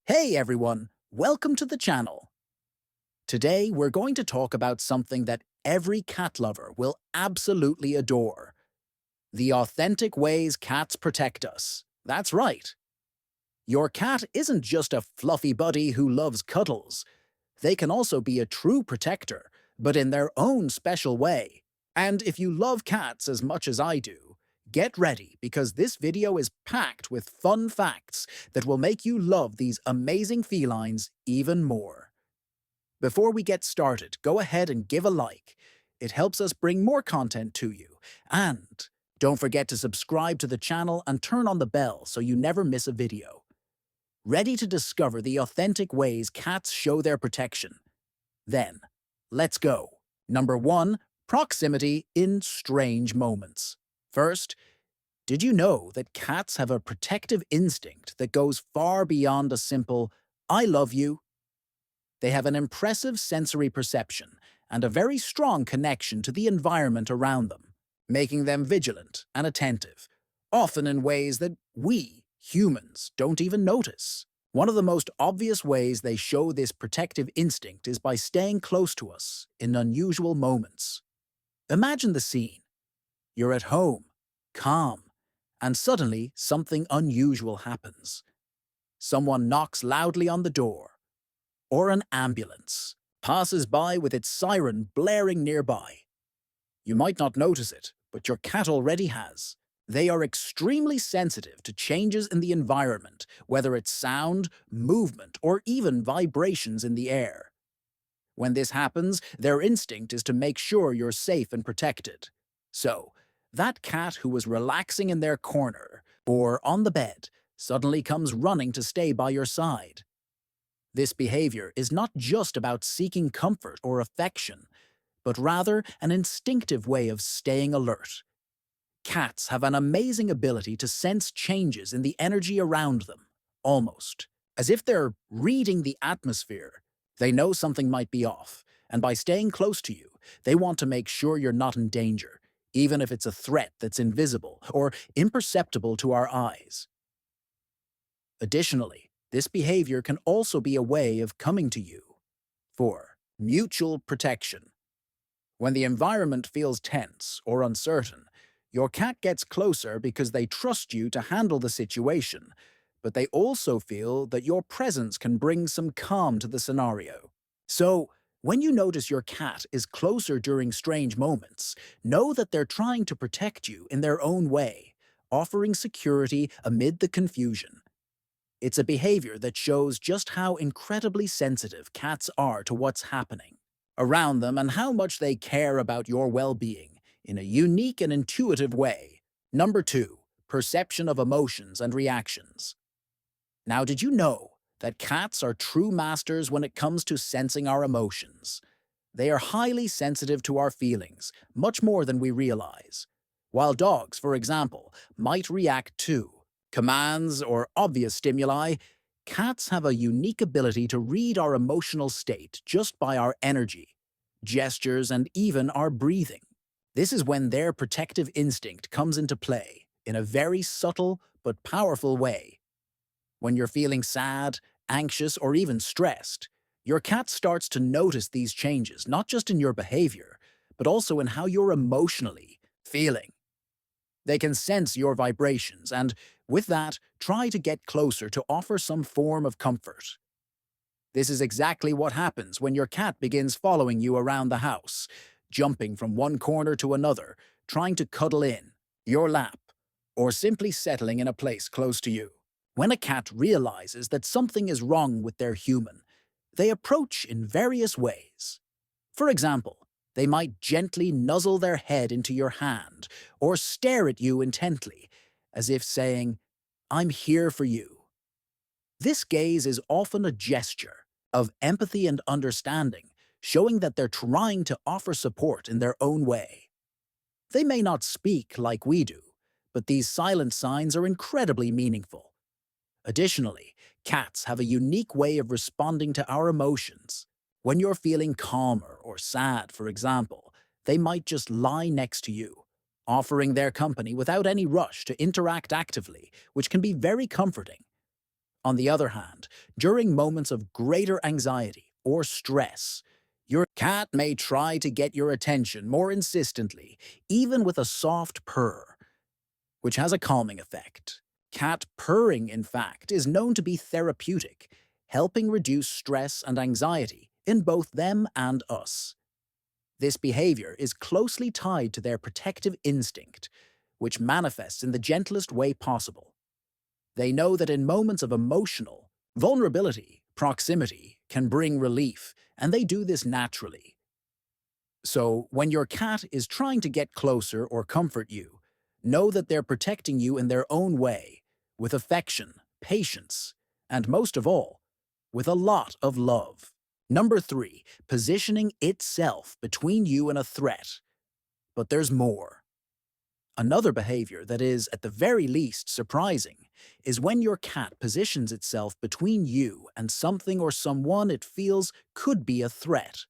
Hey everyone, welcome to the channel. Today we're going to talk about something that every cat lover will absolutely adore. The authentic ways cats protect us. That's right. Your cat isn't just a fluffy buddy who loves cuddles. They can also be a true protector, but in their own special way. And if you love cats as much as I do, get ready because this video is packed with fun facts that will make you love these amazing felines even more. Before we get started, go ahead and give a like. It helps us bring more content to you. And don't forget to subscribe to the channel and turn on the bell so you never miss a video. Ready to discover the authentic ways cats show their protection? Then, let's go. Number 1. Proximity in strange moments. First, did you know that cats have a protective instinct that goes far beyond a simple, I love you? They have an impressive sensory perception and a very strong connection to the environment around them, making them vigilant and attentive, often in ways that we, humans, don't even notice. One of the most obvious ways they show this protective instinct is by staying close to us in unusual moments. Imagine the scene. You're at home, calm, and suddenly something unusual happens. Someone knocks loudly on the door, or an ambulance passes by with its siren blaring nearby. You might not notice it, but your cat already has. They are extremely sensitive to changes in the environment, whether it's sound, movement, or even vibrations in the air. When this happens, their instinct is to make sure you're safe and protected. So, that cat who was relaxing in their corner or on the bed suddenly comes running to stay by your side. This behavior is not just about seeking comfort or affection, but rather an instinctive way of staying alert. Cats have an amazing ability to sense changes in the energy around them, almost as if they're reading the atmosphere. They know something might be off, and by staying close to you, they want to make sure you're not in danger, even if it's a threat that's invisible or imperceptible to our eyes. Additionally, this behavior can also be a way of coming to you for mutual protection. When the environment feels tense or uncertain, your cat gets closer because they trust you to handle the situation, but they also feel that your presence can bring some calm to the scenario. So, when you notice your cat is closer during strange moments, know that they're trying to protect you in their own way, offering security amid the confusion. It's a behavior that shows just how incredibly sensitive cats are to what's happening around them and how much they care about your well-being in a unique and intuitive way. Number 2. Perception of emotions and reactions. Now, did you know that cats are true masters when it comes to sensing our emotions? They are highly sensitive to our feelings, much more than we realize. While dogs, for example, might react to commands or obvious stimuli, cats have a unique ability to read our emotional state just by our energy, gestures, and even our breathing. This is when their protective instinct comes into play in a very subtle but powerful way. When you're feeling sad, anxious, or even stressed, your cat starts to notice these changes not just in your behavior, but also in how you're emotionally feeling. They can sense your vibrations and, with that, try to get closer to offer some form of comfort. This is exactly what happens when your cat begins following you around the house, jumping from one corner to another, trying to cuddle in your lap, or simply settling in a place close to you. When a cat realizes that something is wrong with their human, they approach in various ways. For example, they might gently nuzzle their head into your hand or stare at you intently, as if saying, I'm here for you. This gaze is often a gesture of empathy and understanding, showing that they're trying to offer support in their own way. They may not speak like we do, but these silent signs are incredibly meaningful. Additionally, cats have a unique way of responding to our emotions. When you're feeling calmer or sad, for example, they might just lie next to you, offering their company without any rush to interact actively, which can be very comforting. On the other hand, during moments of greater anxiety or stress, your cat may try to get your attention more insistently, even with a soft purr, which has a calming effect. Cat purring, in fact, is known to be therapeutic, helping reduce stress and anxiety in both them and us. This behavior is closely tied to their protective instinct, which manifests in the gentlest way possible. They know that in moments of emotional vulnerability, proximity can bring relief, and they do this naturally. So, when your cat is trying to get closer or comfort you, know that they're protecting you in their own way, with affection, patience, and most of all, with a lot of love. Number 3, positioning itself between you and a threat. But there's more. Another behavior that is, at the very least, surprising is when your cat positions itself between you and something or someone it feels could be a threat.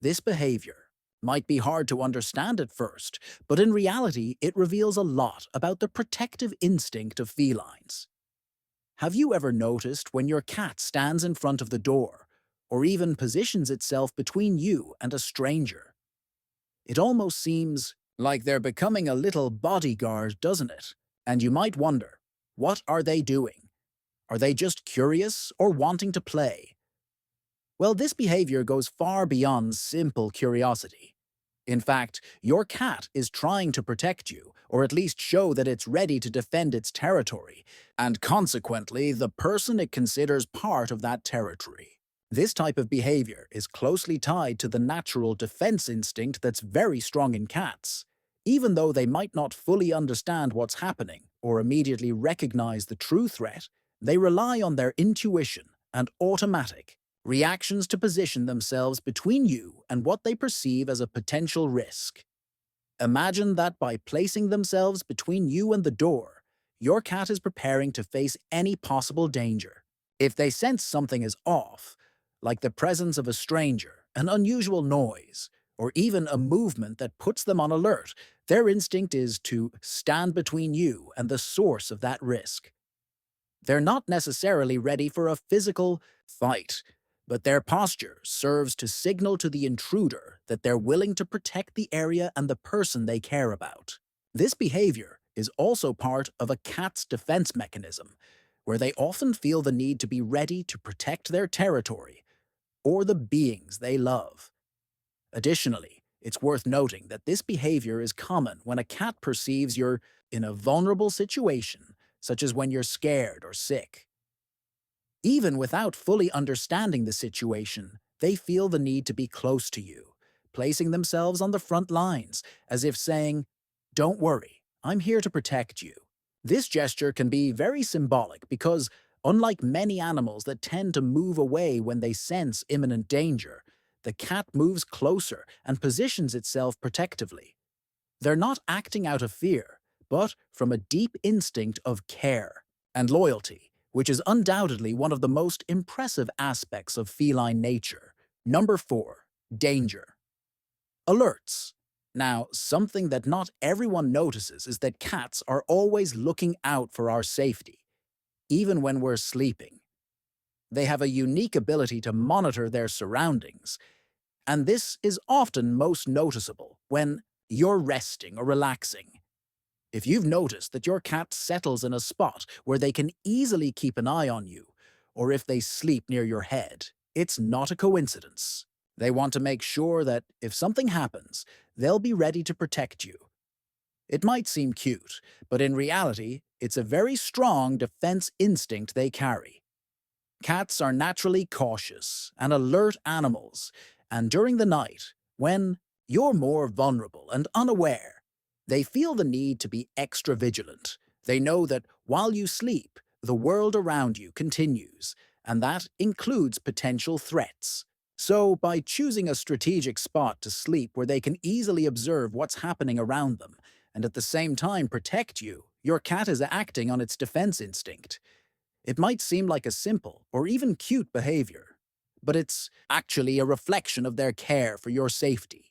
This behavior might be hard to understand at first, but in reality, it reveals a lot about the protective instinct of felines. Have you ever noticed when your cat stands in front of the door, or even positions itself between you and a stranger? It almost seems like they're becoming a little bodyguard, doesn't it? And you might wonder, what are they doing? Are they just curious or wanting to play? Well, this behavior goes far beyond simple curiosity. In fact, your cat is trying to protect you, or at least show that it's ready to defend its territory, and consequently, the person it considers part of that territory. This type of behavior is closely tied to the natural defense instinct that's very strong in cats. Even though they might not fully understand what's happening or immediately recognize the true threat, they rely on their intuition and automatic reactions to position themselves between you and what they perceive as a potential risk. Imagine that by placing themselves between you and the door, your cat is preparing to face any possible danger. If they sense something is off, like the presence of a stranger, an unusual noise, or even a movement that puts them on alert, their instinct is to stand between you and the source of that risk. They're not necessarily ready for a physical fight, but their posture serves to signal to the intruder that they're willing to protect the area and the person they care about. This behavior is also part of a cat's defense mechanism, where they often feel the need to be ready to protect their territory or the beings they love. Additionally, it's worth noting that this behavior is common when a cat perceives you're in a vulnerable situation, such as when you're scared or sick. Even without fully understanding the situation, they feel the need to be close to you, placing themselves on the front lines, as if saying, "Don't worry, I'm here to protect you." This gesture can be very symbolic because, unlike many animals that tend to move away when they sense imminent danger, the cat moves closer and positions itself protectively. They're not acting out of fear, but from a deep instinct of care and loyalty, which is undoubtedly one of the most impressive aspects of feline nature. Number 4. Danger. Alerts. Now, something that not everyone notices is that cats are always looking out for our safety, even when we're sleeping. They have a unique ability to monitor their surroundings, and this is often most noticeable when you're resting or relaxing. If you've noticed that your cat settles in a spot where they can easily keep an eye on you, or if they sleep near your head, it's not a coincidence. They want to make sure that if something happens, they'll be ready to protect you. It might seem cute, but in reality, it's a very strong defense instinct they carry. Cats are naturally cautious and alert animals, and during the night, when you're more vulnerable and unaware, they feel the need to be extra vigilant. They know that while you sleep, the world around you continues, and that includes potential threats. So, by choosing a strategic spot to sleep where they can easily observe what's happening around them, and at the same time protect you, your cat is acting on its defense instinct. It might seem like a simple or even cute behavior, but it's actually a reflection of their care for your safety.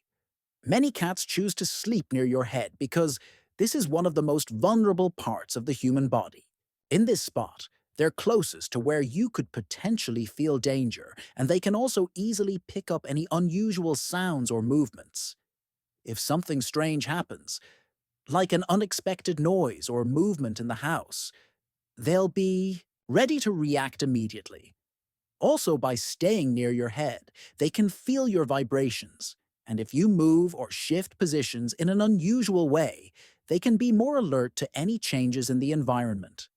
Many cats choose to sleep near your head because this is one of the most vulnerable parts of the human body. In this spot, They're closest to where you could potentially feel danger, and they can also easily pick up any unusual sounds or movements. If something strange happens, like an unexpected noise or movement in the house, they'll be ready to react immediately. Also, by staying near your head, they can feel your vibrations, and if you move or shift positions in an unusual way, they can be more alert to any changes in the environment.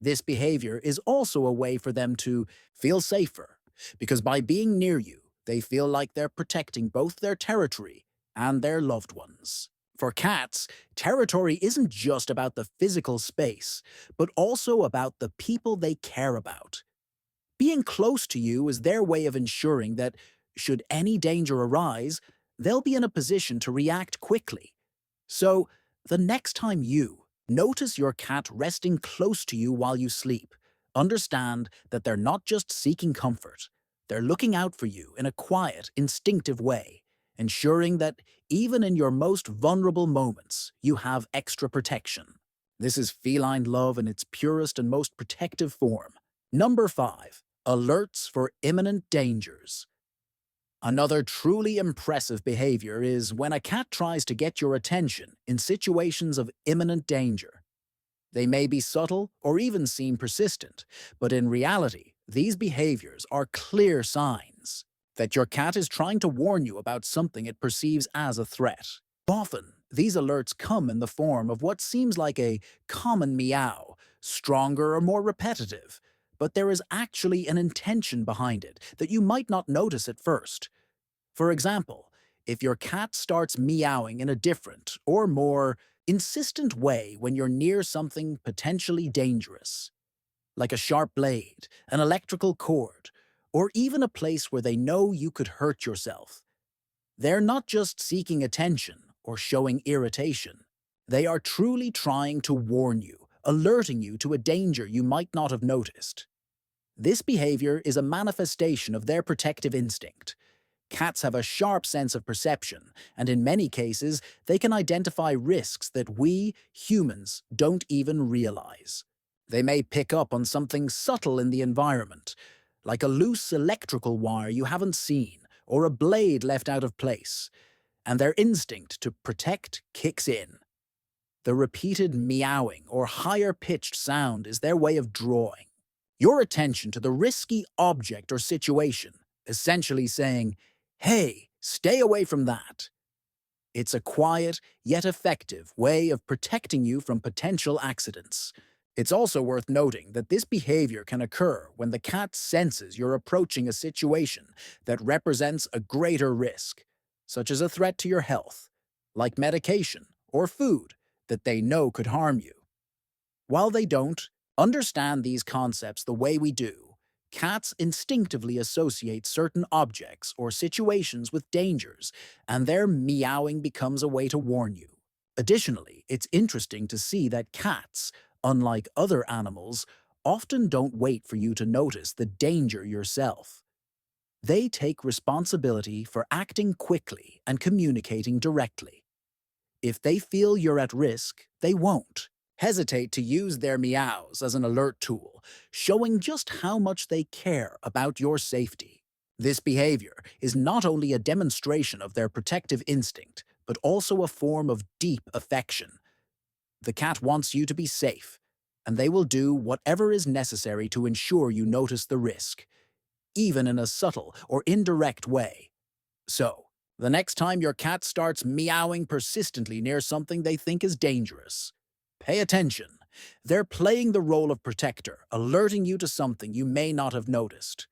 This behavior is also a way for them to feel safer, because by being near you, they feel like they're protecting both their territory and their loved ones. For cats, territory isn't just about the physical space, but also about the people they care about. Being close to you is their way of ensuring that, should any danger arise, they'll be in a position to react quickly. So, the next time you notice your cat resting close to you while you sleep, understand that they're not just seeking comfort, they're looking out for you in a quiet, instinctive way, ensuring that even in your most vulnerable moments, you have extra protection. This is feline love in its purest and most protective form. Number 5. Alerts for imminent dangers. Another truly impressive behavior is when a cat tries to get your attention in situations of imminent danger. They may be subtle or even seem persistent, but in reality, these behaviors are clear signs that your cat is trying to warn you about something it perceives as a threat. Often, these alerts come in the form of what seems like a common meow, stronger or more repetitive, but there is actually an intention behind it that you might not notice at first. For example, if your cat starts meowing in a different or more insistent way when you're near something potentially dangerous, like a sharp blade, an electrical cord, or even a place where they know you could hurt yourself, they're not just seeking attention or showing irritation. They are truly trying to warn you, alerting you to a danger you might not have noticed. This behavior is a manifestation of their protective instinct. Cats have a sharp sense of perception, and in many cases, they can identify risks that we, humans, don't even realize. They may pick up on something subtle in the environment, like a loose electrical wire you haven't seen, or a blade left out of place, and their instinct to protect kicks in. The repeated meowing or higher-pitched sound is their way of drawing your attention to the risky object or situation, essentially saying, "Hey, stay away from that." It's a quiet, yet effective way of protecting you from potential accidents. It's also worth noting that this behavior can occur when the cat senses you're approaching a situation that represents a greater risk, such as a threat to your health, like medication or food that they know could harm you. While they don't understand these concepts the way we do, cats instinctively associate certain objects or situations with dangers, and their meowing becomes a way to warn you. Additionally, it's interesting to see that cats, unlike other animals, often don't wait for you to notice the danger yourself. They take responsibility for acting quickly and communicating directly. If they feel you're at risk, they won't hesitate to use their meows as an alert tool, showing just how much they care about your safety. This behavior is not only a demonstration of their protective instinct, but also a form of deep affection. The cat wants you to be safe, and they will do whatever is necessary to ensure you notice the risk, even in a subtle or indirect way. So, the next time your cat starts meowing persistently near something they think is dangerous, pay attention. They're playing the role of protector, alerting you to something you may not have noticed.